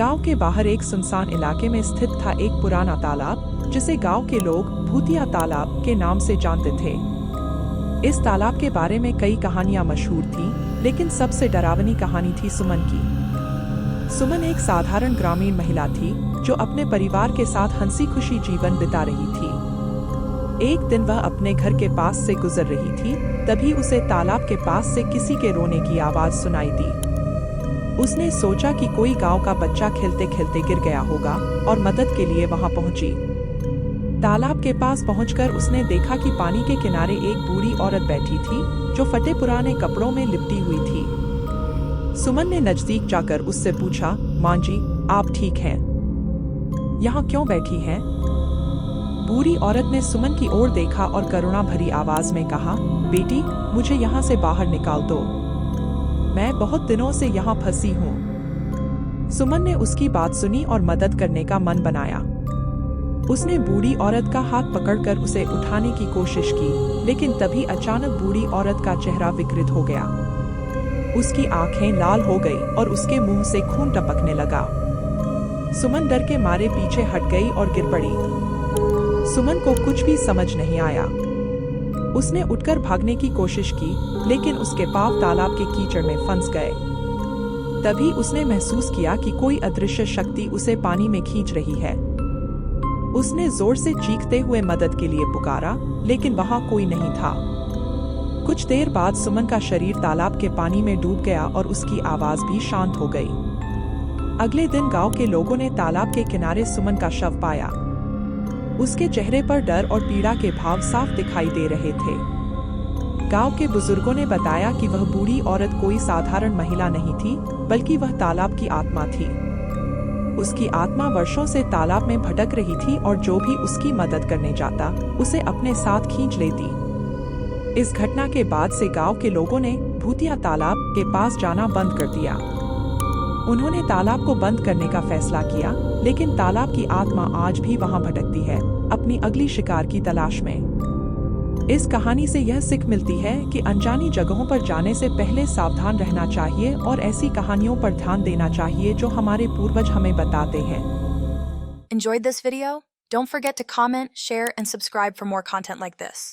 गांव के बाहर एक सुनसान इलाके में स्थित था एक पुराना तालाब, जिसे गांव के लोग भूतिया तालाब के नाम से जानते थे। इस तालाब के बारे में कई कहानियां मशहूर थीं, लेकिन सबसे डरावनी कहानी थी सुमन की। सुमन एक साधारण ग्रामीण महिला थी, जो अपने परिवार के साथ हंसी खुशी जीवन बिता रही थी। एक दिन वह अपने घर के पास से गुजर रही थी, तभी उसे तालाब के पास से किसी के रोने की आवाज सुनाई दी। उसने सोचा कि कोई गांव का बच्चा खेलते खेलते गिर गया होगा और मदद के लिए वहां पहुंची। तालाब के पास पहुंचकर उसने देखा कि पानी के किनारे एक बूढ़ी औरत बैठी थी, जो फटे पुराने कपड़ों में लिपटी हुई थी। सुमन ने नजदीक जाकर उससे पूछा, मां जी, आप ठीक हैं? यहाँ क्यों बैठी हैं? बूढ़ी औरत ने सुमन की ओर देखा और करुणा भरी आवाज में कहा, बेटी, मुझे यहाँ से बाहर निकाल दो। मैं बहुत दिनों से यहाँ फंसी हूँ। सुमन ने उसकी बात सुनी और मदद करने का मन बनाया। उसने बूढ़ी औरत का हाथ पकड़कर उसे उठाने की कोशिश की, लेकिन तभी अचानक बूढ़ी औरत का चेहरा विकृत हो गया। उसकी आंखें लाल हो गई और उसके मुंह से खून टपकने लगा। सुमन डर के मारे पीछे हट गई और गिर पड़ी। सुमन को कुछ भी समझ नहीं आया। उसने उठकर भागने की कोशिश की, लेकिन उसके पांव तालाब के कीचड़ में फंस गए। तभी उसने महसूस किया कि कोई अदृश्य शक्ति उसे पानी में खींच रही है। उसने जोर से चीखते हुए मदद के लिए पुकारा, लेकिन वहां कोई नहीं था। कुछ देर बाद सुमन का शरीर तालाब के पानी में डूब गया और उसकी आवाज भी शांत हो गई। अगले दिन गांव के लोगों ने तालाब के किनारे सुमन का शव पाया। उसके चेहरे पर डर और पीड़ा के भाव साफ दिखाई दे रहे थे। गांव के बुजुर्गों ने बताया कि वह बूढ़ी औरत कोई साधारण महिला नहीं थी, बल्कि वह तालाब की आत्मा थी। उसकी आत्मा वर्षों से तालाब में भटक रही थी और जो भी उसकी मदद करने जाता, उसे अपने साथ खींच लेती। इस घटना के बाद से गांव के लोगों ने भूतिया तालाब के पास जाना बंद कर दिया। उन्होंने तालाब को बंद करने का फैसला किया, लेकिन तालाब की आत्मा आज भी वहां भटकती है, अपनी अगली शिकार की तलाश में। इस कहानी से यह सीख मिलती है कि अनजानी जगहों पर जाने से पहले सावधान रहना चाहिए और ऐसी कहानियों पर ध्यान देना चाहिए जो हमारे पूर्वज हमें बताते हैं। Enjoyed this video? Don't forget to comment, share, and subscribe for more content like this.